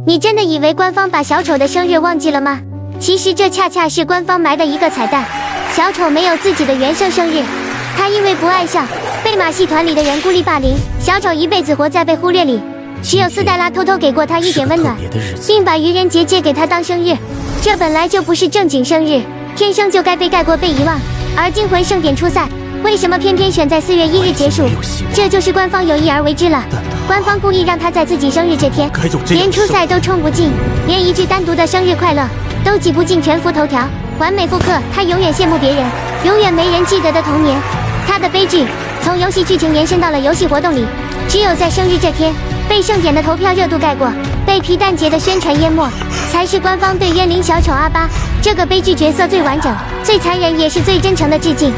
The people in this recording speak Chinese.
你真的以为官方把小丑的生日忘记了吗？其实这恰恰是官方埋的一个彩蛋。小丑没有自己的原生生日，他因为不爱笑，被马戏团里的人孤立霸凌。小丑一辈子活在被忽略里，只有斯黛拉偷偷给过他一点温暖，并把愚人节借给他当生日。这本来就不是正经生日，天生就该被盖过被遗忘。而惊魂盛典初赛为什么偏偏选在4月1日结束？这就是官方有意而为之了。官方故意让他在自己生日这天连初赛都冲不进，连一句单独的生日快乐都挤不进全服头条，完美复刻他永远羡慕别人，永远没人记得的童年。他的悲剧从游戏剧情延伸到了游戏活动里，只有在生日这天被盛典的投票热度盖过，被皮蛋节的宣传淹没，才是官方对冤灵小丑阿巴这个悲剧角色最完整、最残忍也是最真诚的致敬。